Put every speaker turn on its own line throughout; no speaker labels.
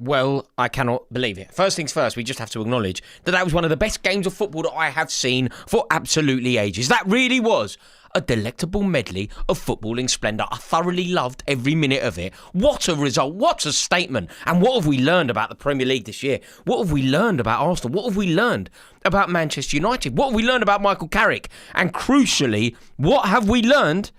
Well, I cannot believe it. First things first, we just have to acknowledge that was one of the best games of football that I have seen for absolutely ages. That really was a delectable medley of footballing splendour. I thoroughly loved every minute of it. What a result, what a statement. And what have we learned about the Premier League this year? What have we learned about Arsenal? What have we learned about Manchester United? What have we learned about Michael Carrick? And crucially, what have we learned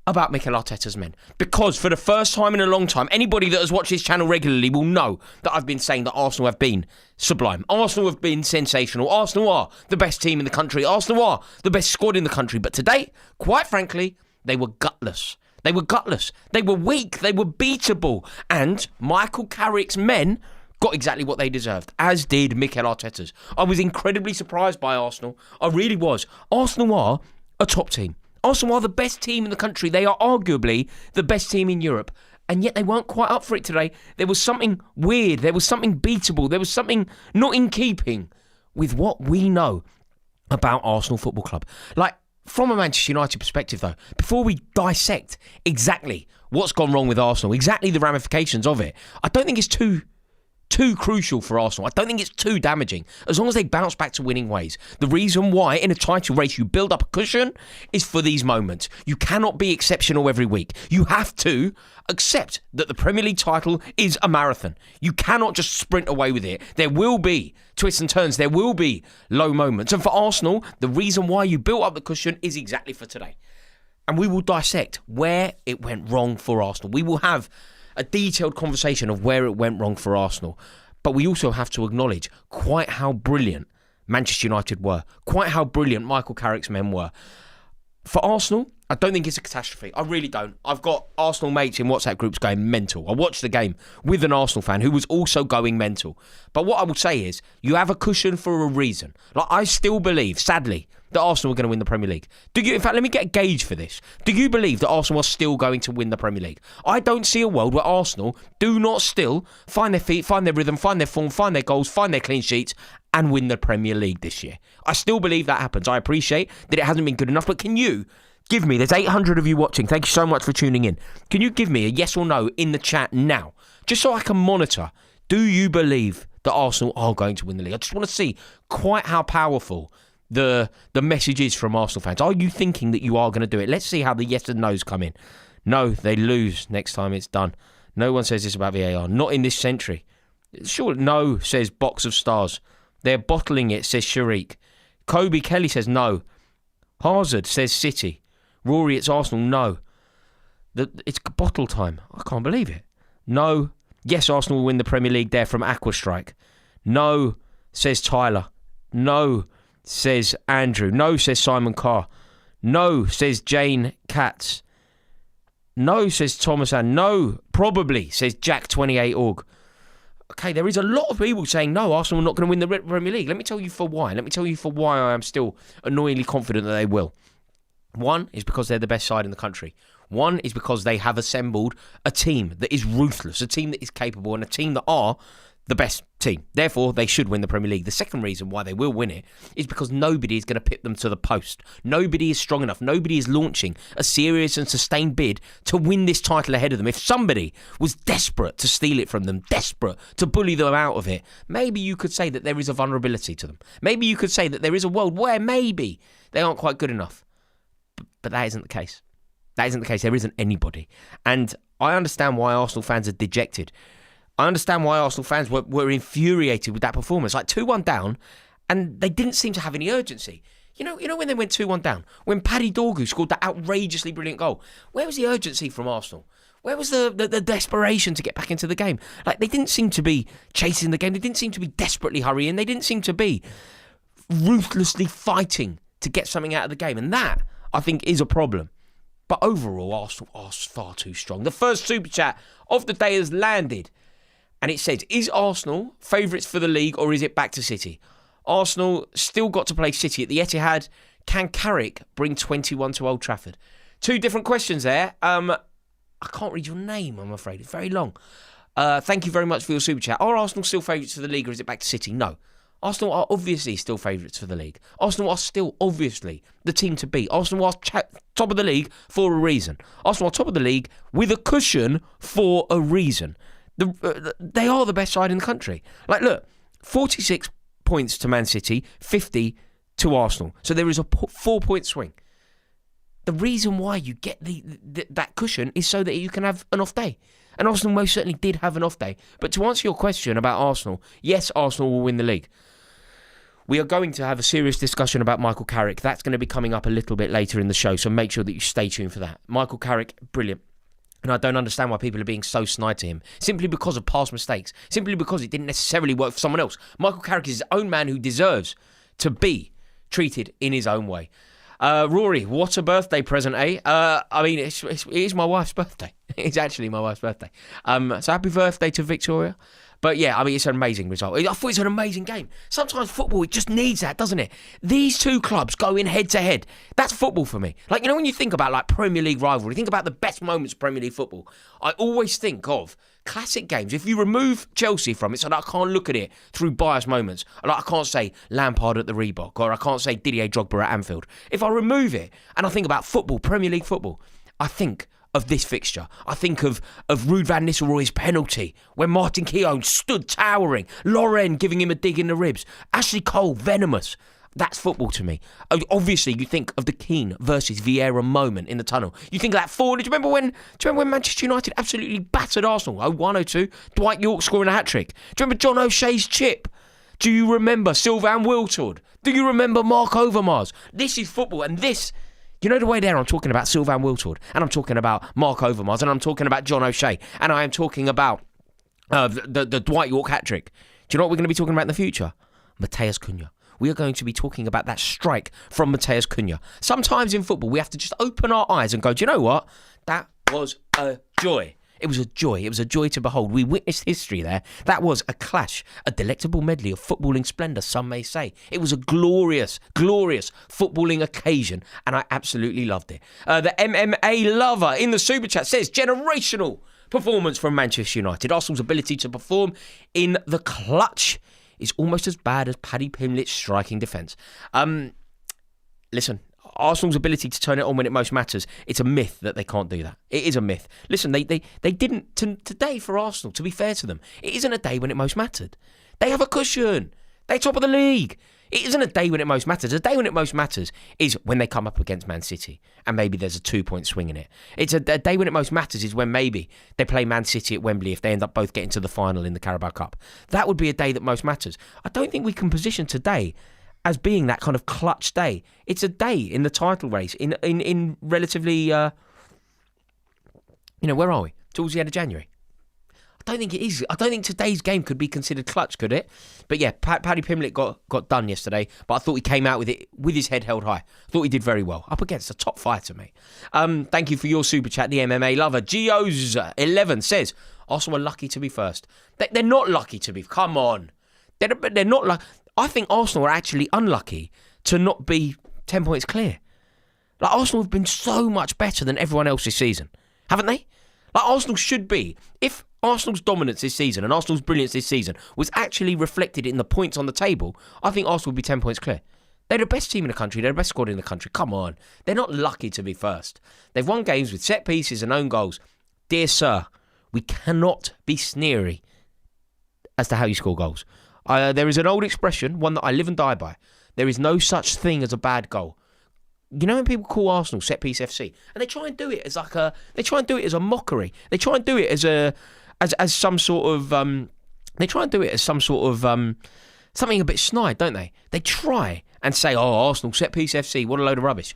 about Mikel Arteta's men? Because for the first time in a long time, anybody that has watched this channel regularly will know that I've been saying that Arsenal have been sublime. Arsenal have been sensational. Arsenal are the best team in the country. Arsenal are the best squad in the country. But today, quite frankly, they were gutless. They were gutless. They were weak. They were beatable. And Michael Carrick's men got exactly what they deserved, as did Mikel Arteta's. I was incredibly surprised by Arsenal. I really was. Arsenal are a top team. Arsenal are the best team in the country. They are arguably the best team in Europe. And yet they weren't quite up for it today. There was something weird. There was something beatable. There was something not in keeping with what we know about Arsenal Football Club. Like, from a Manchester United perspective, though, before we dissect exactly what's gone wrong with Arsenal, exactly the ramifications of it, I don't think it's too crucial for Arsenal. I don't think it's too damaging, as long as they bounce back to winning ways. The reason why in a title race you build up a cushion is for these moments. You cannot be exceptional every week. You have to accept that the Premier League title is a marathon. You cannot just sprint away with it. There will be twists and turns. There will be low moments. And for Arsenal, the reason why you built up the cushion is exactly for today. And we will dissect where it went wrong for Arsenal. We will have a detailed conversation of where it went wrong for Arsenal. But we also have to acknowledge quite how brilliant Manchester United were, quite how brilliant Michael Carrick's men were. For Arsenal, I don't think it's a catastrophe. I really don't. I've got Arsenal mates in WhatsApp groups going mental. I watched the game with an Arsenal fan who was also going mental. But what I will say is, you have a cushion for a reason. Like, I still believe, sadly, that Arsenal are going to win the Premier League. In fact, let me get a gauge for this. Do you believe that Arsenal are still going to win the Premier League? I don't see a world where Arsenal do not still find their feet, find their rhythm, find their form, find their goals, find their clean sheets, and win the Premier League this year. I still believe that happens. I appreciate that it hasn't been good enough, but can you give me, there's 800 of you watching, thank you so much for tuning in. Can you give me a yes or no in the chat now, just so I can monitor? Do you believe that Arsenal are going to win the league? I just want to see quite how powerful the message is from Arsenal fans. Are you thinking that you are going to do it? Let's see how the yes and no's come in. No, they lose next time it's done. No one says this about VAR. Not in this century. Sure, no, says Box of Stars. They're bottling it, says Sharik. Kobe Kelly says no. Hazard says City. Rory, it's Arsenal. No. It's bottle time. I can't believe it. No. Yes, Arsenal will win the Premier League there from Aquastrike. No, says Tyler. No, says Andrew. No, says Simon Carr. No, says Jane Katz. No, says Thomas Ann. No, probably, says Jack28org. Okay, there is a lot of people saying no, Arsenal are not going to win the Premier League. Let me tell you for why. Let me tell you for why I am still annoyingly confident that they will. One is because they're the best side in the country. One is because they have assembled a team that is ruthless, a team that is capable, and a team that are the best team. Therefore, they should win the Premier League. The second reason why they will win it is because nobody is going to pip them to the post. Nobody is strong enough. Nobody is launching a serious and sustained bid to win this title ahead of them. If somebody was desperate to steal it from them, desperate to bully them out of it, maybe you could say that there is a vulnerability to them. Maybe you could say that there is a world where maybe they aren't quite good enough. But that isn't the case. That isn't the case. There isn't anybody. And I understand why Arsenal fans are dejected. I understand why Arsenal fans were infuriated with that performance. Like 2-1 down, and they didn't seem to have any urgency. You know when they went 2-1 down? When Paddy Dorgu scored that outrageously brilliant goal, where was the urgency from Arsenal? Where was the desperation to get back into the game? Like, they didn't seem to be chasing the game. They didn't seem to be desperately hurrying. They didn't seem to be ruthlessly fighting to get something out of the game. And that, I think, is a problem. But overall, Arsenal are far too strong. The first super chat of the day has landed. And it says, is Arsenal favourites for the league or is it back to City? Arsenal still got to play City at the Etihad. Can Carrick bring 21 to Old Trafford? Two different questions there. I can't read your name, I'm afraid. It's very long. Thank you very much for your super chat. Are Arsenal still favourites for the league or is it back to City? No. Arsenal are obviously still favourites for the league. Arsenal are still obviously the team to beat. Arsenal are top of the league for a reason. Arsenal are top of the league with a cushion for a reason. They are the best side in the country. Like, look, 46 points to Man City, 50 to Arsenal. So there is a 4-point swing. The reason why you get that cushion is so that you can have an off day. And Arsenal most certainly did have an off day. But to answer your question about Arsenal, yes, Arsenal will win the league. We are going to have a serious discussion about Michael Carrick. That's going to be coming up a little bit later in the show, so make sure that you stay tuned for that. Michael Carrick, brilliant. And I don't understand why people are being so snide to him. Simply because of past mistakes. Simply because it didn't necessarily work for someone else. Michael Carrick is his own man who deserves to be treated in his own way. Rory, what a birthday present, eh? I mean, it is my wife's birthday. It's actually my wife's birthday. So happy birthday to Victoria. But yeah, I mean, it's an amazing result. I thought it was an amazing game. Sometimes football, it just needs that, doesn't it? These two clubs going head to head. That's football for me. Like, you know, when you think about like Premier League rivalry, think about the best moments of Premier League football. I always think of classic games. If you remove Chelsea from it, so that I can't look at it through biased moments. Like, I can't say Lampard at the Reebok, or I can't say Didier Drogba at Anfield. If I remove it and I think about football, Premier League football, I think of this fixture. I think of Ruud van Nistelrooy's penalty when Martin Keown stood towering, Lauren giving him a dig in the ribs, Ashley Cole venomous. That's football to me. Obviously, you think of the Keane versus Vieira moment in the tunnel. You think of that 4. Do you remember when Manchester United absolutely battered Arsenal? 0-1-0-2, Dwight York scoring a hat-trick. Do you remember John O'Shea's chip? Do you remember Sylvain Wiltord? Do you remember Mark Overmars? This is football, and this... You know the way there I'm talking about Sylvain Wiltord, and I'm talking about Mark Overmars, and I'm talking about John O'Shea, and I am talking about the Dwight York hat-trick. Do you know what we're going to be talking about in the future? Matheus Cunha. We are going to be talking about that strike from Matheus Cunha. Sometimes in football, we have to just open our eyes and go, do you know what? That was a joy. It was a joy. It was a joy to behold. We witnessed history there. That was a clash, a delectable medley of footballing splendour, some may say. It was a glorious, glorious footballing occasion, and I absolutely loved it. The MMA lover in the Super Chat says, generational performance from Manchester United. Arsenal's ability to perform in the clutch is almost as bad as Paddy Pimlett's striking defence. Listen, Arsenal's ability to turn it on when it most matters, it's a myth that they can't do that. It is a myth. Listen, they didn't today for Arsenal, to be fair to them. It isn't a day when it most mattered. They have a cushion. They're top of the league. It isn't a day when it most matters. A day when it most matters is when they come up against Man City and maybe there's a 2-point swing in it. It's a day when it most matters is when maybe they play Man City at Wembley if they end up both getting to the final in the Carabao Cup. That would be a day that most matters. I don't think we can position today as being that kind of clutch day. It's a day in the title race, in relatively, where are we? Towards the end of January. I don't think it is. I don't think today's game could be considered clutch, could it? But yeah, Paddy Pimblett got done yesterday, but I thought he came out with it with his head held high. I thought he did very well. Up against a top fighter, mate. Thank you for your super chat, the MMA lover. Geos11 says, Arsenal are lucky to be first. They're not lucky to be. Come on. They're not lucky. I think Arsenal are actually unlucky to not be 10 points clear. Like, Arsenal have been so much better than everyone else this season, haven't they? Like, Arsenal should be. If Arsenal's dominance this season and Arsenal's brilliance this season was actually reflected in the points on the table, I think Arsenal would be 10 points clear. They're the best team in the country. They're the best squad in the country. Come on. They're not lucky to be first. They've won games with set pieces and own goals. Dear sir, we cannot be sneery as to how you score goals. There is an old expression, one that I live and die by. There is no such thing as a bad goal. You know when people call Arsenal set piece FC, and they try and do it as a mockery. They try and do it as some sort of something a bit snide, don't they? They try and say, "Oh, Arsenal set piece FC, what a load of rubbish."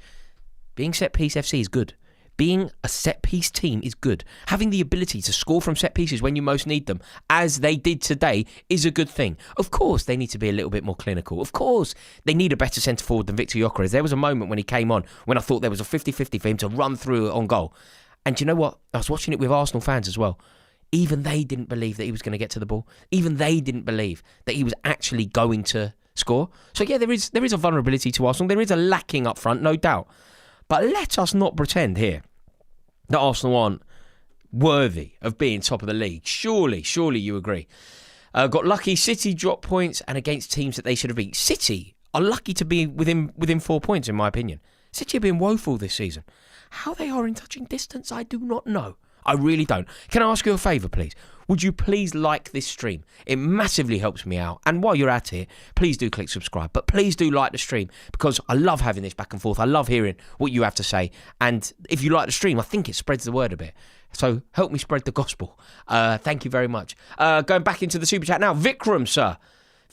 Being set piece FC is good. Being a set-piece team is good. Having the ability to score from set pieces when you most need them, as they did today, is a good thing. Of course, they need to be a little bit more clinical. Of course, they need a better centre-forward than Victor Gyökeres. There was a moment when he came on when I thought there was a 50-50 for him to run through on goal. And you know what? I was watching it with Arsenal fans as well. Even they didn't believe that he was going to get to the ball. Even they didn't believe that he was actually going to score. So yeah, there is a vulnerability to Arsenal. There is a lacking up front, no doubt. But let us not pretend here that Arsenal aren't worthy of being top of the league. Surely you agree. Got lucky. City dropped points and against teams that they should have beat. City are lucky to be within 4 points, in my opinion. City have been woeful this season. How they are in touching distance, I do not know. I really don't. Can I ask you a favour, please? would you please like this stream? It massively helps me out. And while you're at it, please do click subscribe. But please do like the stream, because I love having this back and forth. I love hearing what you have to say. And if you like the stream, I think it spreads the word a bit. So help me spread the gospel. Thank you very much. Going back into the super chat now. Vikram, sir.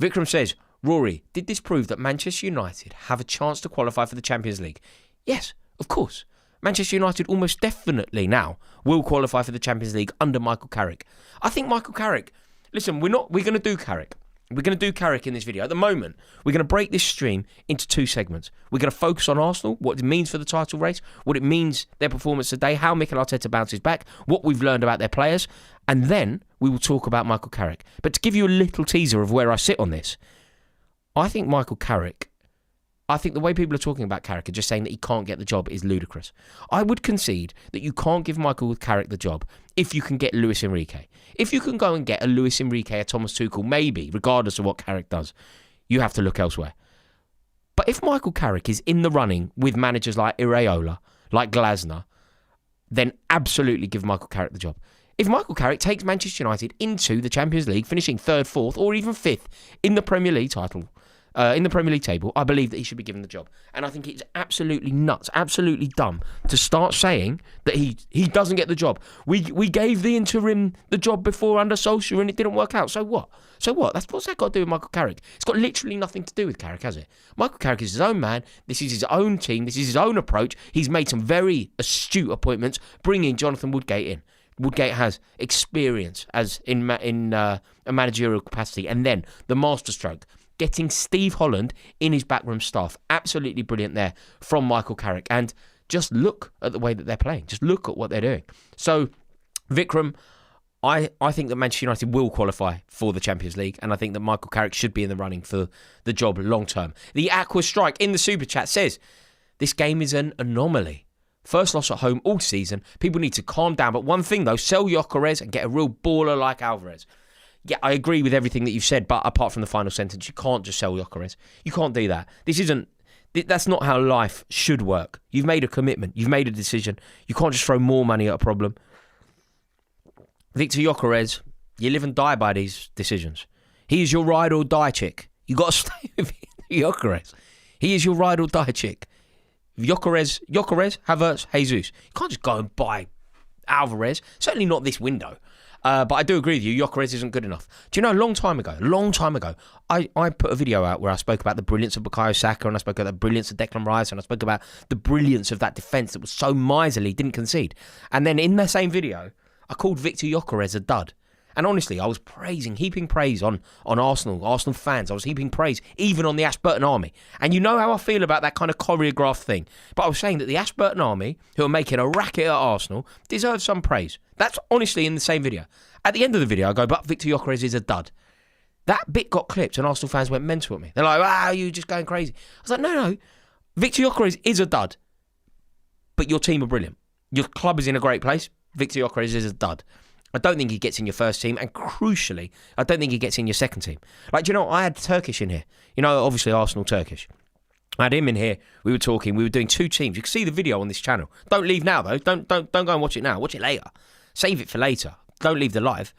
Vikram says, Rory, did this prove that Manchester United have a chance to qualify for the Champions League? Yes, of course. Manchester United almost definitely now will qualify for the Champions League under Michael Carrick. I think Michael Carrick, listen, we're going to do Carrick. We're going to do Carrick in this video. At the moment, we're going to break this stream into 2 segments. We're going to focus on Arsenal, what it means for the title race, what it means their performance today, how Mikel Arteta bounces back, what we've learned about their players, and then we will talk about Michael Carrick. But to give you a little teaser of where I sit on this, I think the way people are talking about Carrick and just saying that he can't get the job is ludicrous. I would concede that you can't give Michael Carrick the job if you can get Luis Enrique. If you can go and get a Luis Enrique, a Thomas Tuchel, maybe, regardless of what Carrick does, you have to look elsewhere. But if Michael Carrick is in the running with managers like Iraola, like Glasner, then absolutely give Michael Carrick the job. If Michael Carrick takes Manchester United into the Champions League, finishing 3rd, 4th, or even 5th in the Premier League title, in the Premier League table, I believe that he should be given the job. And I think it's absolutely nuts, absolutely dumb to start saying that he doesn't get the job. We gave the interim the job before under Solskjaer and it didn't work out. So what? What's that got to do with Michael Carrick? It's got literally nothing to do with Carrick, has it? Michael Carrick is his own man. This is his own team. This is his own approach. He's made some very astute appointments, bringing Jonathan Woodgate in. Woodgate has experience as in a managerial capacity. And then the masterstroke, getting Steve Holland in his backroom staff. Absolutely brilliant there from Michael Carrick. And just look at the way that they're playing. Just look at what they're doing. So, Vikram, I think that Manchester United will qualify for the Champions League, and I think that Michael Carrick should be in the running for the job long term. The Aqua Strike in the Super Chat says, this game is an anomaly. First loss at home all season. People need to calm down. But one thing, though, sell Gyökeres and get a real baller like Alvarez. Yeah, I agree with everything that you've said, but apart from the final sentence, you can't just sell Gyökeres. You can't do that. That's not how life should work. You've made a commitment. You've made a decision. You can't just throw more money at a problem. Victor Gyökeres, you live and die by these decisions. He is your ride or die chick. You got to stay with Gyökeres. He is your ride or die chick. Gyökeres, Havertz, Jesus. You can't just go and buy Alvarez. Certainly not this window. But I do agree with you, Gyökeres isn't good enough. Do you know, a long time ago, I put a video out where I spoke about the brilliance of Bukayo Saka, and I spoke about the brilliance of Declan Rice, and I spoke about the brilliance of that defence that was so miserly, didn't concede. And then in the same video, I called Victor Gyökeres a dud. And honestly, I was heaping praise on Arsenal fans. I was heaping praise even on the Ashburton Army. And you know how I feel about that kind of choreographed thing. But I was saying that the Ashburton Army, who are making a racket at Arsenal, deserve some praise. That's honestly in the same video. At the end of the video, I go, but Victor Gyökeres is a dud. That bit got clipped and Arsenal fans went mental at me. They're like, wow, you're just going crazy. I was like, no. Victor Gyökeres is a dud. But your team are brilliant. Your club is in a great place. Victor Gyökeres is a dud. I don't think he gets in your first team, and crucially, I don't think he gets in your second team. Like, do you know, I had Turkish in here. You know, obviously Arsenal Turkish. I had him in here. We were talking. We were doing 2 teams. You can see the video on this channel. Don't leave now, though. Don't go and watch it now. Watch it later. Save it for later. Don't leave the live.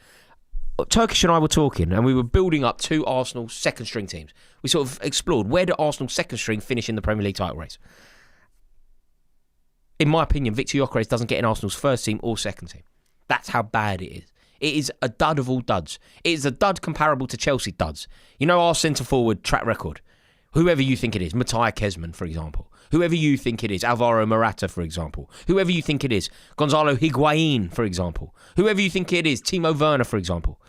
Turkish and I were talking, and we were building up 2 Arsenal second string teams. We sort of explored, where did Arsenal second string finish in the Premier League title race? In my opinion, Victor Gyökeres doesn't get in Arsenal's first team or second team. That's how bad it is. It is a dud of all duds. It is a dud comparable to Chelsea duds. You know our centre-forward track record. Whoever you think it is, Matthias Kesman, for example. Whoever you think it is, Alvaro Morata, for example. Whoever you think it is, Gonzalo Higuain, for example. Whoever you think it is, Timo Werner, for example.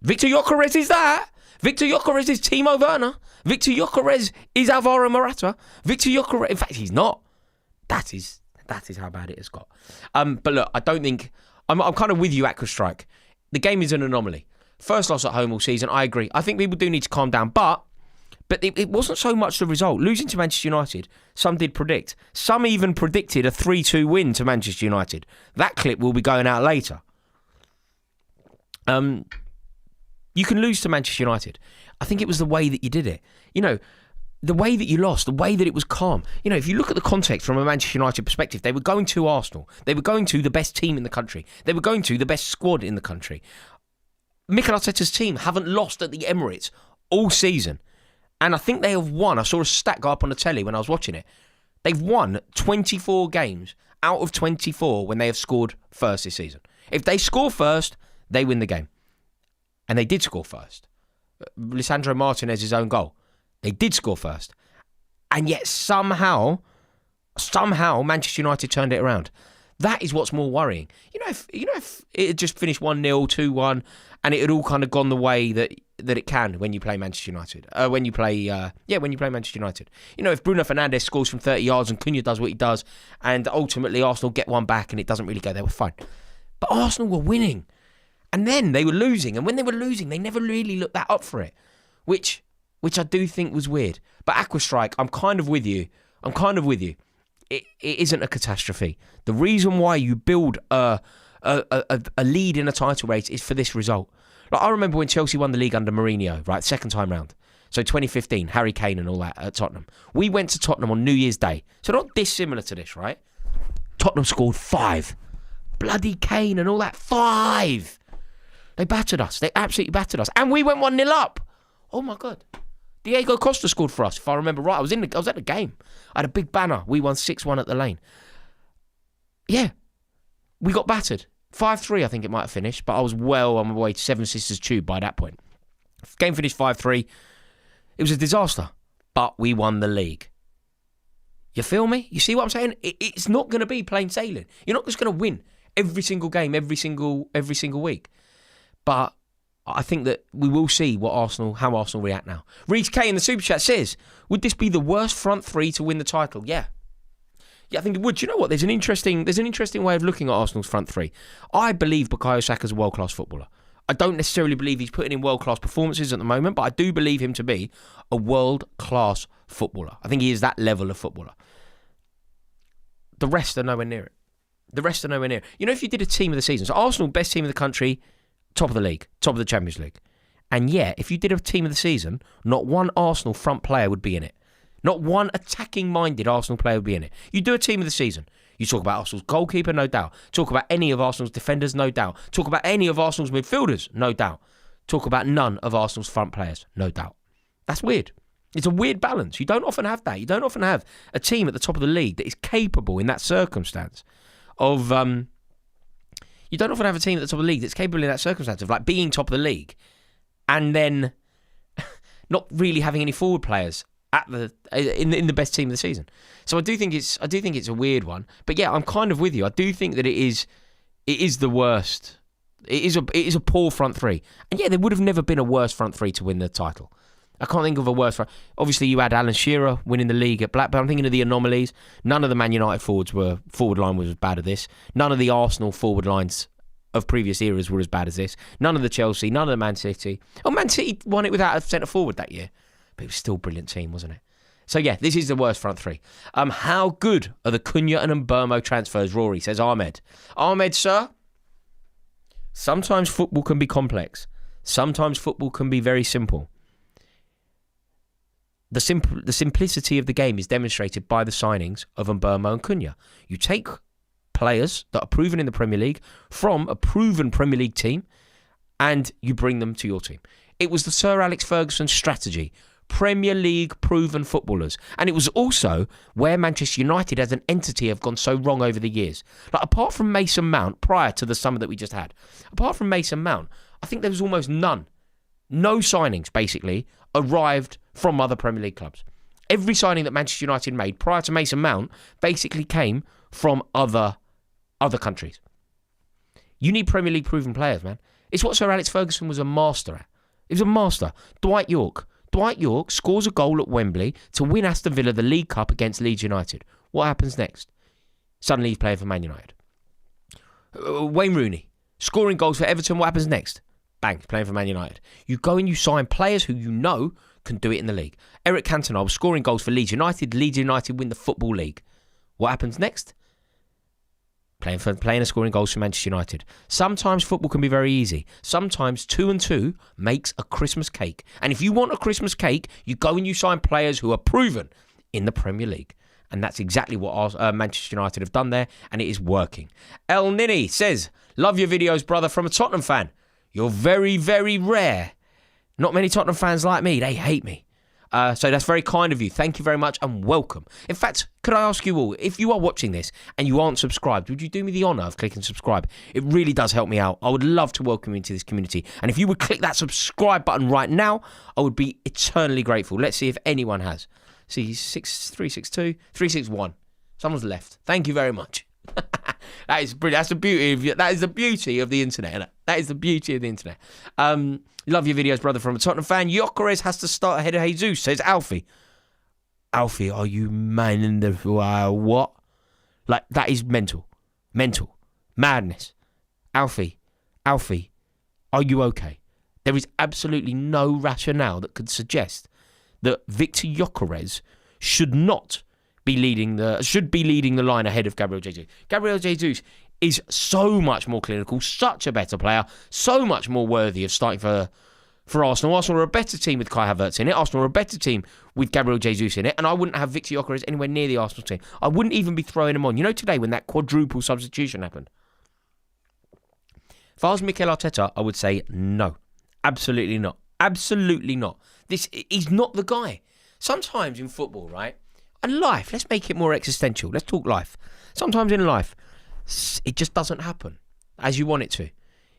Victor Gyökeres is that. Victor Gyökeres is Timo Werner. Victor Gyökeres is Alvaro Morata. Victor Gyökeres, in fact, he's not. That is how bad it has got. But look, I don't think... I'm kind of with you, Aqua Strike. The game is an anomaly. First loss at home all season, I agree. I think people do need to calm down, but it wasn't so much the result. Losing to Manchester United, some did predict. Some even predicted a 3-2 win to Manchester United. That clip will be going out later. You can lose to Manchester United. I think it was the way that you did it. You know, the way that you lost, the way that it was calm. You know, if you look at the context from a Manchester United perspective, they were going to Arsenal. They were going to the best team in the country. They were going to the best squad in the country. Mikel Arteta's team haven't lost at the Emirates all season. And I think they have won. I saw a stat go up on the telly when I was watching it. They've won 24 games out of 24 when they have scored first this season. If they score first, they win the game. And they did score first. Lisandro Martinez's own goal. They did score first. And yet somehow Manchester United turned it around. That is what's more worrying. If it had just finished 1-0, 2-1, and it had all kind of gone the way that it can when you play Manchester United. When you play Manchester United. If Bruno Fernandes scores from 30 yards and Cunha does what he does, and ultimately Arsenal get one back and it doesn't really go, they were fine. But Arsenal were winning. And then they were losing. And when they were losing, they never really looked that up for it. Which I do think was weird. But Aquastrike, I'm kind of with you. It isn't a catastrophe. The reason why you build a lead in a title race is for this result. Like, I remember when Chelsea won the league under Mourinho, right, second time round. So 2015, Harry Kane and all that at Tottenham. We went to Tottenham on New Year's Day. So not dissimilar to this, right? Tottenham scored 5. Bloody Kane and all that. 5. They battered us. They absolutely battered us. And we went 1-0 up. Oh, my God. Diego Costa scored for us, if I remember right. I was at the game. I had a big banner. We won 6-1 at the Lane. Yeah. We got battered. 5-3, I think it might have finished, but I was well on my way to Seven Sisters Tube by that point. Game finished 5-3. It was a disaster, but we won the league. You feel me? You see what I'm saying? It's not going to be plain sailing. You're not just going to win every single game, every single week. But I think that we will see how Arsenal react now. Reece K in the Super Chat says, would this be the worst front three to win the title? Yeah. Yeah, I think it would. Do you know what? There's an interesting way of looking at Arsenal's front three. I believe Bukayo Saka's a world-class footballer. I don't necessarily believe he's putting in world-class performances at the moment, but I do believe him to be a world-class footballer. I think he is that level of footballer. The rest are nowhere near it. If you did a team of the season, so Arsenal, best team of the country, top of the league, top of the Champions League. And yet, if you did a team of the season, not one Arsenal front player would be in it. Not one attacking-minded Arsenal player would be in it. You do a team of the season. You talk about Arsenal's goalkeeper, no doubt. Talk about any of Arsenal's defenders, no doubt. Talk about any of Arsenal's midfielders, no doubt. Talk about none of Arsenal's front players, no doubt. That's weird. It's a weird balance. You don't often have that. You don't often have a team at the top of the league that is capable in that circumstance of... You don't often have a team at the top of the league that's capable in that circumstance of like being top of the league and then not really having any forward players in the best team of the season. So I do think it's a weird one. But yeah, I'm kind of with you. I do think that it is the worst. It is a poor front three. And yeah, there would have never been a worse front three to win the title. I can't think of a worse front. Obviously, you had Alan Shearer winning the league at Blackburn. I'm thinking of the anomalies. None of the Man United forward line was as bad as this. None of the Arsenal forward lines of previous eras were as bad as this. None of the Chelsea, none of the Man City. Oh, Man City won it without a centre forward that year. But it was still a brilliant team, wasn't it? So yeah, this is the worst front three. How good are the Cunha and Mbeumo transfers, Rory, says Ahmed. Ahmed, sir, sometimes football can be complex. Sometimes football can be very simple. The simplicity of the game is demonstrated by the signings of Mbeumo and Cunha. You take players that are proven in the Premier League from a proven Premier League team and you bring them to your team. It was the Sir Alex Ferguson strategy. Premier League proven footballers. And it was also where Manchester United as an entity have gone so wrong over the years. Like, apart from Mason Mount, prior to the summer that we just had, apart from Mason Mount, I think there was almost none. No signings, basically, arrived from other Premier League clubs. Every signing that Manchester United made prior to Mason Mount basically came from other countries. You need Premier League proven players, man. It's what Sir Alex Ferguson was a master at. He was a master. Dwight York scores a goal at Wembley to win Aston Villa the League Cup against Leeds United. What happens next? Suddenly he's playing for Man United. Wayne Rooney scoring goals for Everton. What happens next? Bang, playing for Man United. You go and you sign players who you know can do it in the league. Eric Cantona was scoring goals for Leeds United. Leeds United win the Football League. What happens next? playing and scoring goals for Manchester United. Sometimes football can be very easy. Sometimes 2 and 2 makes a Christmas cake. And if you want a Christmas cake, you go and you sign players who are proven in the Premier League. And that's exactly what Manchester United have done there, and it is working. El Nini says, love your videos, brother, from a Tottenham fan. You're very, very rare. Not many Tottenham fans like me. They hate me. So that's very kind of you. Thank you very much and welcome. In fact, could I ask you all, if you are watching this and you aren't subscribed, would you do me the honour of clicking subscribe? It really does help me out. I would love to welcome you into this community. And if you would click that subscribe button right now, I would be eternally grateful. Let's see if anyone has. See, 362, 361. Someone's left. Thank you very much. That is brilliant. That's the beauty of that is the beauty of the internet. Isn't it? That is the beauty of the internet. Love your videos, brother, from a Tottenham fan. Gyökeres has to start ahead of Jesus, says Alfie. Alfie, are you man the what? Like, that is mental. Mental. Madness. Alfie, are you okay? There is absolutely no rationale that could suggest that Victor Gyökeres should be leading the line ahead of Gabriel Jesus. Gabriel Jesus is so much more clinical, such a better player, so much more worthy of starting for Arsenal. Arsenal are a better team with Kai Havertz in it. Arsenal are a better team with Gabriel Jesus in it. And I wouldn't have Victor Gyökeres anywhere near the Arsenal team. I wouldn't even be throwing him on. You know, today when that quadruple substitution happened? If I was Mikel Arteta, I would say no. Absolutely not. Absolutely not. He's not the guy. Sometimes in football, right? And life, let's make it more existential. Let's talk life. Sometimes in life, it just doesn't happen as you want it to.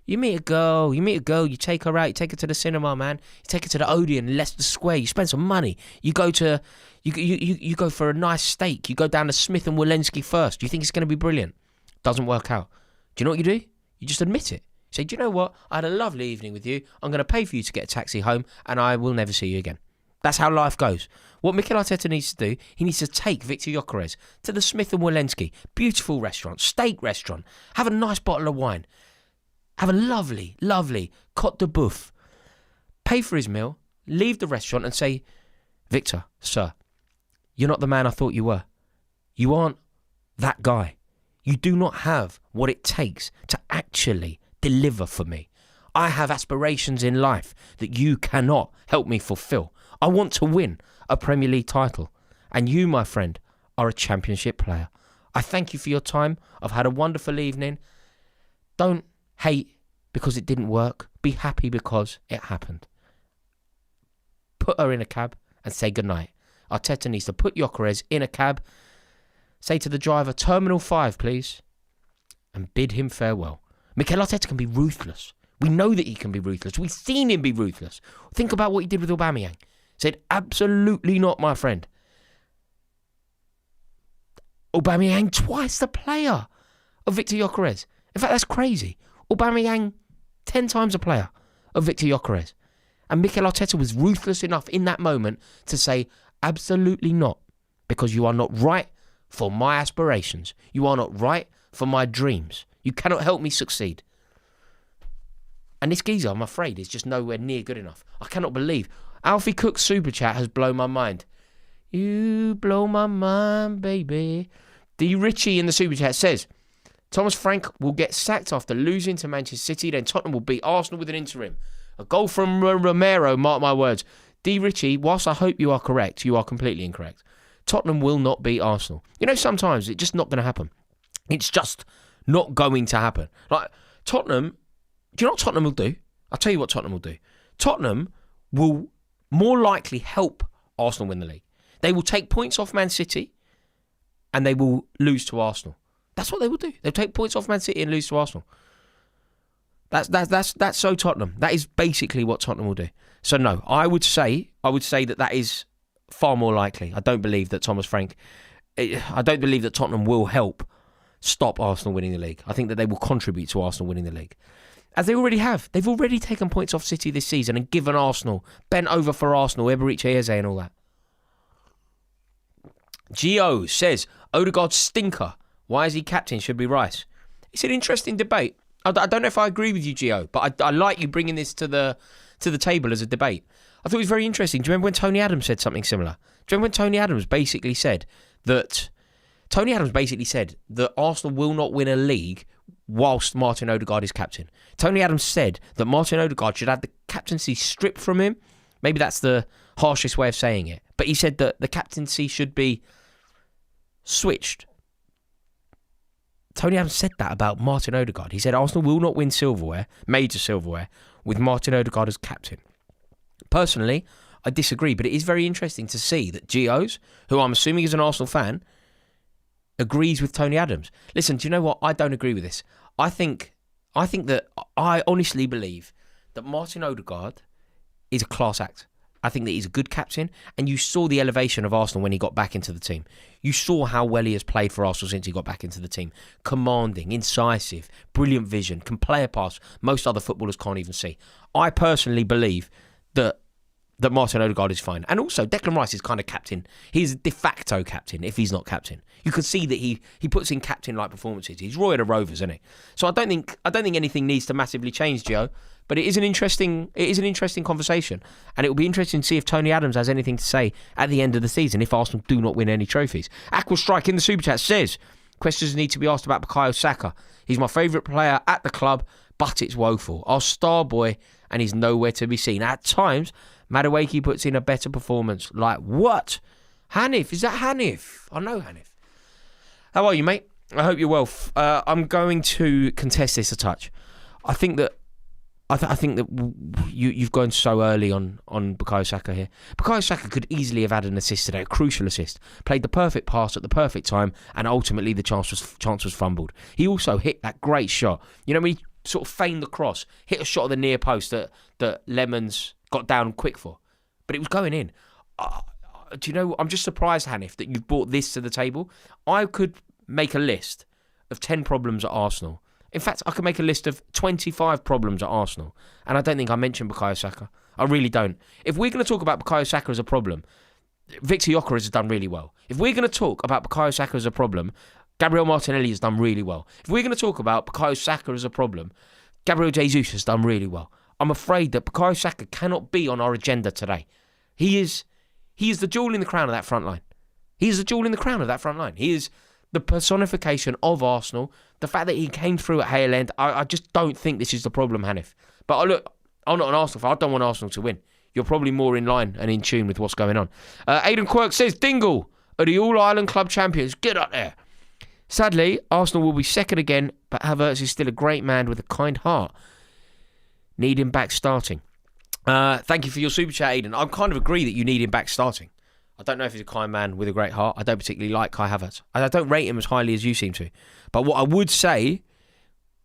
You meet a girl, you take her out, you take her to the cinema, man. You take her to the Odeon, Leicester Square, you spend some money. You go for a nice steak, you go down to Smith and Wollensky first. You think it's going to be brilliant. Doesn't work out. Do you know what you do? You just admit it. You say, do you know what? I had a lovely evening with you. I'm going to pay for you to get a taxi home and I will never see you again. That's how life goes. What Mikel Arteta needs to do, he needs to take Victor Gyökeres to the Smith and Wollensky, beautiful restaurant, steak restaurant, have a nice bottle of wine, have a lovely, lovely Côte de Boeuf, pay for his meal, leave the restaurant and say, Victor, sir, you're not the man I thought you were. You aren't that guy. You do not have what it takes to actually deliver for me. I have aspirations in life that you cannot help me fulfill. I want to win a Premier League title. And you, my friend, are a championship player. I thank you for your time. I've had a wonderful evening. Don't hate because it didn't work. Be happy because it happened. Put her in a cab and say goodnight. Arteta needs to put Gyökeres in a cab. Say to the driver, Terminal 5, please. And bid him farewell. Mikel Arteta can be ruthless. We know that he can be ruthless. We've seen him be ruthless. Think about what he did with Aubameyang. Said, absolutely not, my friend. Aubameyang, twice the player of Victor Gyökeres. In fact, that's crazy. Aubameyang, 10 times the player of Victor Gyökeres. And Mikel Arteta was ruthless enough in that moment to say, absolutely not, because you are not right for my aspirations. You are not right for my dreams. You cannot help me succeed. And this geezer, I'm afraid, is just nowhere near good enough. I cannot believe. Alfie Cook's super chat has blown my mind. You blow my mind, baby. D. Ritchie in the super chat says, Thomas Frank will get sacked after losing to Manchester City, then Tottenham will beat Arsenal with an interim. A goal from Romero, mark my words. D. Ritchie, whilst I hope you are correct, you are completely incorrect. Tottenham will not beat Arsenal. You know, sometimes it's just not going to happen. It's just not going to happen. Like, Tottenham, do you know what Tottenham will do? I'll tell you what Tottenham will do. Tottenham will more likely help Arsenal win the league. They will take points off Man City and they will lose to Arsenal. That's what they will do. They'll take points off Man City and lose to Arsenal. That's so Tottenham. That is basically what Tottenham will do. So no, I would say that is far more likely. I don't believe that Tottenham will help stop Arsenal winning the league. I think that they will contribute to Arsenal winning the league. As they already have. They've already taken points off City this season and given Arsenal, bent over for Arsenal, Emirates Eze and all that. Gio says, Odegaard stinker. Why is he captain? Should be Rice. It's an interesting debate. I don't know if I agree with you, Gio, but I like you bringing this to the table as a debate. I thought it was very interesting. Do you remember when Tony Adams said something similar? Do you remember when Tony Adams basically said that Tony Adams basically said that Arsenal will not win a league whilst Martin Odegaard is captain. Tony Adams said that Martin Odegaard should have the captaincy stripped from him. Maybe that's the harshest way of saying it. But he said that the captaincy should be switched. Tony Adams said that about Martin Odegaard. He said Arsenal will not win silverware, major silverware, with Martin Odegaard as captain. Personally, I disagree, but it is very interesting to see that Gios, who I'm assuming is an Arsenal fan, agrees with Tony Adams. Listen, do you know what? I don't agree with this. I honestly believe that Martin Odegaard is a class act. I think that he's a good captain, and you saw the elevation of Arsenal when he got back into the team. You saw how well he has played for Arsenal since he got back into the team. Commanding, incisive, brilliant vision, can play a pass most other footballers can't even see. I personally believe that Martin Odegaard is fine. And also, Declan Rice is kind of captain. He's a de facto captain if he's not captain. You can see that he puts in captain-like performances. He's Roy of the Rovers, isn't he? So I don't think anything needs to massively change, Gio. But it is an interesting conversation. And it will be interesting to see if Tony Adams has anything to say at the end of the season if Arsenal do not win any trophies. Aqua Strike in the Super Chat says, questions need to be asked about Bukayo Saka. He's my favourite player at the club, but it's woeful. Our star boy, and he's nowhere to be seen. At times, Madueke puts in a better performance. Like, what? Hanif? Is that Hanif? I know Hanif. How are you, mate? I hope you're well. I'm going to contest this a touch. I think that you've gone so early on Bukayo Saka here. Bukayo Saka could easily have had an assist today, a crucial assist. Played the perfect pass at the perfect time, and ultimately the chance was fumbled. He also hit that great shot. You know, when he sort of feigned the cross, hit a shot at the near post that Lemons got down quick for. But it was going in. Do you know, I'm just surprised, Hanif, that you've brought this to the table. I could make a list of 10 problems at Arsenal. In fact, I could make a list of 25 problems at Arsenal. And I don't think I mentioned Bukayo Saka. I really don't. If we're going to talk about Bukayo Saka as a problem, Victor Gyökeres has done really well. If we're going to talk about Bukayo Saka as a problem, Gabriel Martinelli has done really well. If we're going to talk about Bukayo Saka as a problem, Gabriel Jesus has done really well. I'm afraid that Bukayo Saka cannot be on our agenda today. He is the jewel in the crown of that front line. He is the jewel in the crown of that front line. He is the personification of Arsenal. The fact that he came through at Hale End, I just don't think this is the problem, Hanif. But look, I'm not an Arsenal fan. I don't want Arsenal to win. You're probably more in line and in tune with what's going on. Aidan Quirk says, Dingle are the All-Ireland Club champions. Get up there. Sadly, Arsenal will be second again, but Havertz is still a great man with a kind heart. Need him back starting. Thank you for your super chat, Aidan. I kind of agree that you need him back starting. I don't know if he's a kind man with a great heart. I don't particularly like Kai Havertz. I don't rate him as highly as you seem to. But what I would say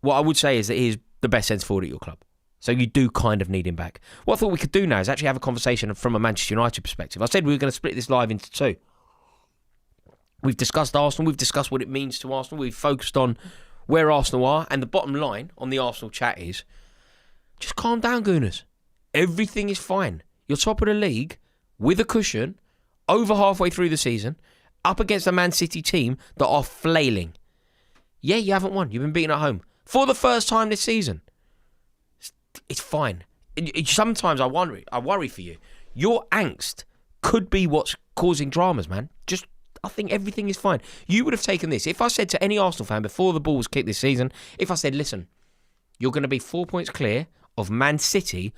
is that he is the best centre forward at your club. So you do kind of need him back. What I thought we could do now is actually have a conversation from a Manchester United perspective. I said we were going to split this live into two. We've discussed Arsenal. We've discussed what it means to Arsenal. We've focused on where Arsenal are. And the bottom line on the Arsenal chat is, just calm down, Gooners. Everything is fine. You're top of the league with a cushion, over halfway through the season, up against a Man City team that are flailing. Yeah, you haven't won. You've been beaten at home for the first time this season. It's fine. Sometimes I worry for you. Your angst could be what's causing dramas, man. I think everything is fine. You would have taken this. If I said to any Arsenal fan before the ball was kicked this season, if I said, listen, you're going to be 4 points clear of Man City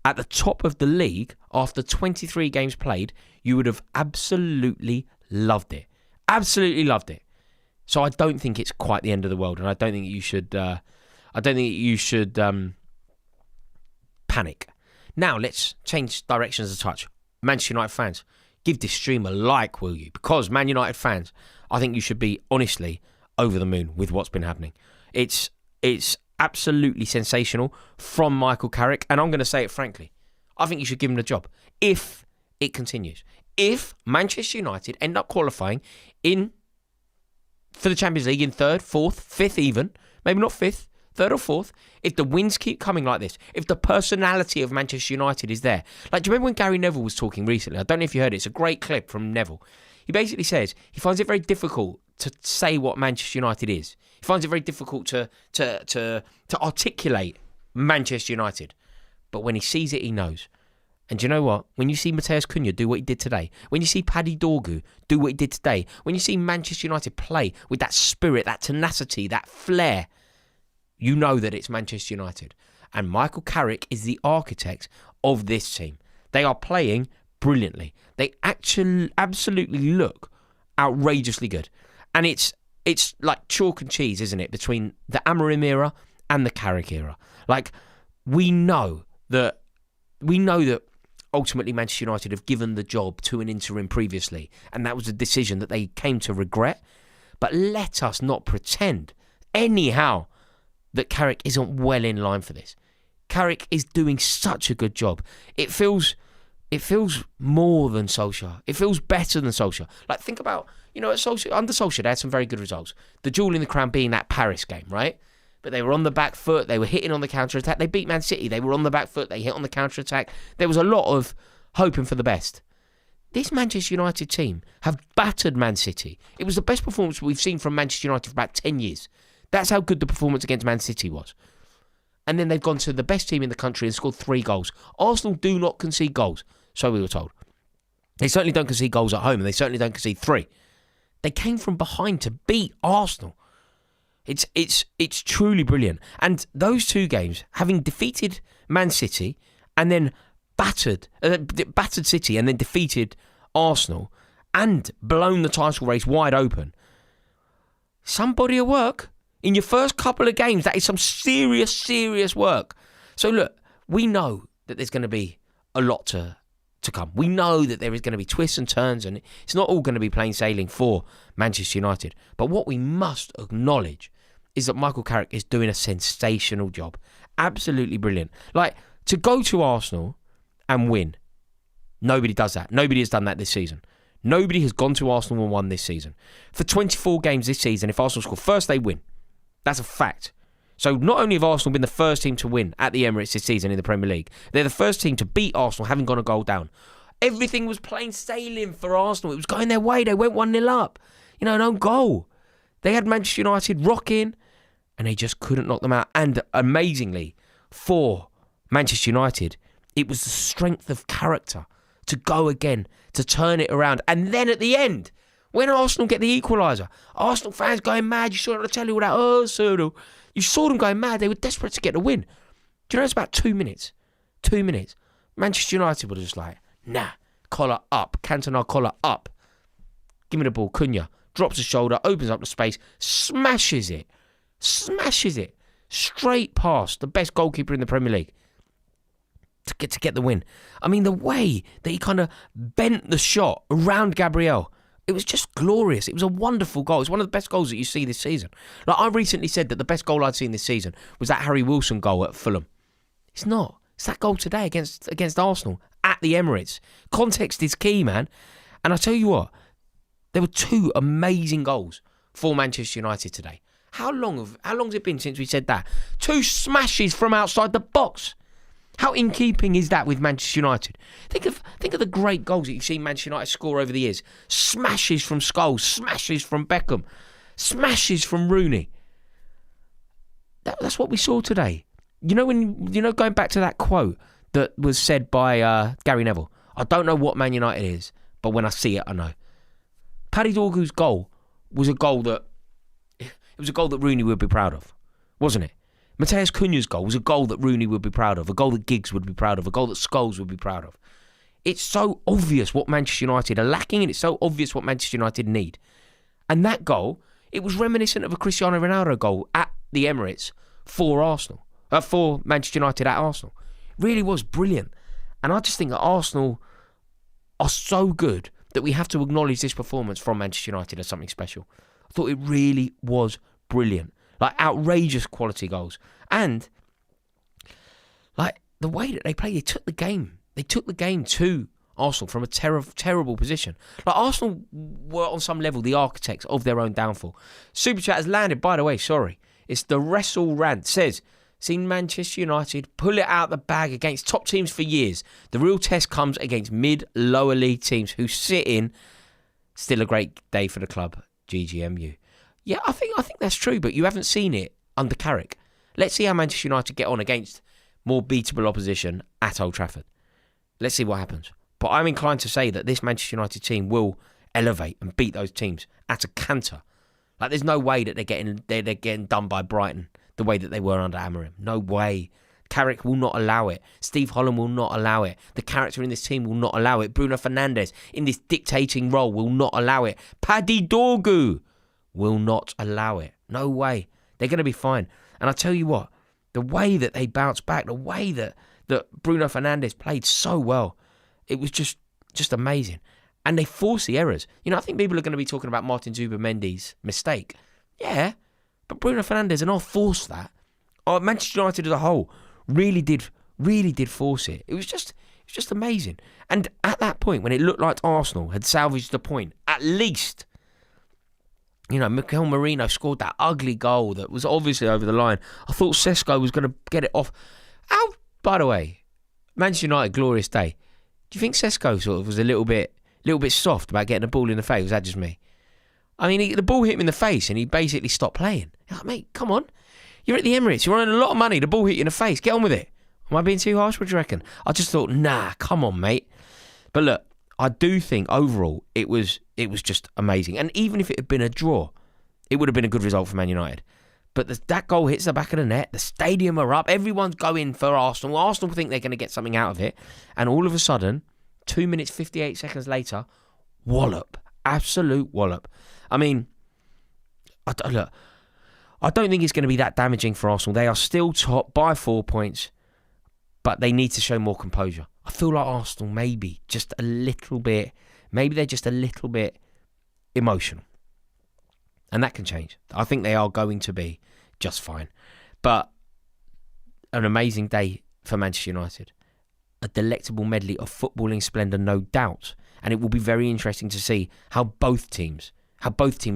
at the top of the league after 23 games played, you would have absolutely loved it. Absolutely loved it. So I don't think it's quite the end of the world, and I don't think you should. Panic. Now let's change directions a touch. Manchester United fans, give this stream a like, will you? Because Man United fans, I think you should be honestly over the moon with what's been happening. It's absolutely sensational from Michael Carrick, and I'm going to say it frankly. I think you should give him the job if it continues. If Manchester United end up qualifying for the Champions League in third, fourth, fifth even, maybe not fifth, third or fourth, if the wins keep coming like this, if the personality of Manchester United is there. Like, do you remember when Gary Neville was talking recently? I don't know if you heard it. It's a great clip from Neville. He basically says he finds it very difficult to say what Manchester United is. He finds it very difficult to articulate Manchester United. But when he sees it, he knows. And do you know what? When you see Mateus Cunha do what he did today, when you see Paddy Dorgu do what he did today, when you see Manchester United play with that spirit, that tenacity, that flair, you know that it's Manchester United. And Michael Carrick is the architect of this team. They are playing brilliantly. They actually absolutely look outrageously good. And it's like chalk and cheese, isn't it, between the Amorim era and the Carrick era. Like, we know that ultimately Manchester United have given the job to an interim previously, and that was a decision that they came to regret. But let us not pretend anyhow that Carrick isn't well in line for this. Carrick is doing such a good job. It feels more than Solskjaer. It feels better than Solskjaer. Like, think about, at Solskjaer, under Solskjaer, they had some very good results. The jewel in the crown being that Paris game, right? But they were on the back foot. They were hitting on the counter-attack. They beat Man City. They were on the back foot. They hit on the counter-attack. There was a lot of hoping for the best. This Manchester United team have battered Man City. It was the best performance we've seen from Manchester United for about 10 years. That's how good the performance against Man City was. And then they've gone to the best team in the country and scored 3 goals. Arsenal do not concede goals, so we were told. They certainly don't concede goals at home, and they certainly don't concede 3. They came from behind to beat Arsenal. It's truly brilliant. And those 2 games, having defeated Man City and then battered City and then defeated Arsenal and blown the title race wide open, some body of work. In your first couple of games, that is some serious, serious work. So look, we know that there's going to be a lot to come. We know that there is going to be twists and turns, and it's not all going to be plain sailing for Manchester United. But what we must acknowledge is that Michael Carrick is doing a sensational job. Absolutely brilliant. Like, to go to Arsenal and win, nobody does that. Nobody has done that this season. Nobody has gone to Arsenal and won this season. For 24 games this season, if Arsenal score first, they win. That's a fact. So not only have Arsenal been the first team to win at the Emirates this season in the Premier League, they're the first team to beat Arsenal having gone a goal down. Everything was plain sailing for Arsenal. It was going their way. They went 1-0 up. An own goal. They had Manchester United rocking, and they just couldn't knock them out. And amazingly, for Manchester United, it was the strength of character to go again, to turn it around. And then at the end, when Arsenal get the equaliser, Arsenal fans going mad. You saw it on the telly with that, Sodo. You saw them going mad. They were desperate to get the win. Do you know it's about 2 minutes? 2 minutes. Manchester United were just like, nah, collar up. Cantona collar up. Give me the ball. Cunha drops the shoulder, opens up the space, smashes it. Straight past the best goalkeeper in the Premier League to get the win. I mean, the way that he kind of bent the shot around Gabriel, it was just glorious. It was a wonderful goal. It's one of the best goals that you see this season. Like, I recently said that the best goal I'd seen this season was that Harry Wilson goal at Fulham. It's not. It's that goal today against Arsenal at the Emirates. Context is key, man. And I tell you what, there were 2 amazing goals for Manchester United today. How long's it been since we said that? 2 smashes from outside the box. How in keeping is that with Manchester United? Think of the great goals that you've seen Manchester United score over the years. Smashes from Scholes, smashes from Beckham, smashes from Rooney. That's what we saw today. Going back to that quote that was said by Gary Neville. I don't know what Man United is, but when I see it, I know. Paddy Dorgu's goal was a goal that Rooney would be proud of, wasn't it? Mateus Cunha's goal was a goal that Rooney would be proud of, a goal that Giggs would be proud of, a goal that Scholes would be proud of. It's so obvious what Manchester United are lacking, and it's so obvious what Manchester United need. And that goal, it was reminiscent of a Cristiano Ronaldo goal at the Emirates for Manchester United at Arsenal. It really was brilliant. And I just think that Arsenal are so good that we have to acknowledge this performance from Manchester United as something special. I thought it really was brilliant. Like, outrageous quality goals. And, like, the way that they played, they took the game. They took the game to Arsenal from a terrible position. Like, Arsenal were, on some level, the architects of their own downfall. Super Chat has landed, by the way, sorry. It's the Wrestle Rant. Says, seen Manchester United pull it out the bag against top teams for years. The real test comes against mid-lower league teams who sit in. Still a great day for the club. GGMU. Yeah, I think that's true, but you haven't seen it under Carrick. Let's see how Manchester United get on against more beatable opposition at Old Trafford. Let's see what happens. But I'm inclined to say that this Manchester United team will elevate and beat those teams at a canter. Like, there's no way that they're getting done by Brighton the way that they were under Amorim. No way. Carrick will not allow it. Steve Holland will not allow it. The character in this team will not allow it. Bruno Fernandes in this dictating role will not allow it. Paddy Dorgu will not allow it. No way. They're going to be fine. And I tell you what, the way that they bounced back, the way that Bruno Fernandes played so well, it was just amazing. And they force the errors. You know, I think people are going to be talking about Martin Zubimendi's mistake. Yeah, but Bruno Fernandes and all forced that. Manchester United as a whole really did force it. It was just amazing. And at that point, when it looked like Arsenal had salvaged the point, at least, you know, Mikel Merino scored that ugly goal that was obviously over the line. I thought Sesko was going to get it off. How, by the way, Manchester United, glorious day. Do you think Sesko sort of was a little bit soft about getting the ball in the face? Was that just me? I mean, the ball hit him in the face and he basically stopped playing. You're like, mate, come on. You're at the Emirates. You're earning a lot of money. The ball hit you in the face. Get on with it. Am I being too harsh? What do you reckon? I just thought, nah, come on, mate. But look, I do think overall it was just amazing. And even if it had been a draw, it would have been a good result for Man United. But that goal hits the back of the net. The stadium are up. Everyone's going for Arsenal. Arsenal think they're going to get something out of it. And all of a sudden, 2 minutes, 58 seconds later, wallop. Absolute wallop. I mean, I don't think it's going to be that damaging for Arsenal. They are still top by 4 points, but they need to show more composure. I feel like Arsenal maybe just a little bit, maybe they're just a little bit emotional. And that can change. I think they are going to be just fine. But an amazing day for Manchester United. A delectable medley of footballing splendour, no doubt. And it will be very interesting to see how both teams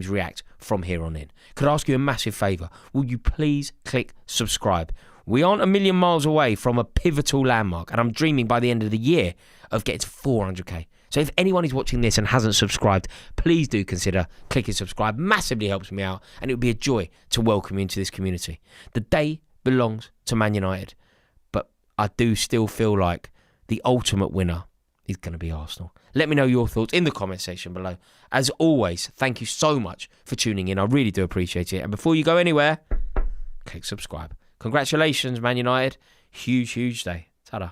react from here on in. Could I ask you a massive favour? Will you please click subscribe? We aren't a million miles away from a pivotal landmark, and I'm dreaming by the end of the year of getting to 400k. So if anyone is watching this and hasn't subscribed, please do consider clicking subscribe. Massively helps me out, and it would be a joy to welcome you into this community. The day belongs to Man United, but I do still feel like the ultimate winner is going to be Arsenal. Let me know your thoughts in the comment section below. As always, thank you so much for tuning in. I really do appreciate it. And before you go anywhere, click subscribe. Congratulations, Man United. Huge, huge day. Ta-da.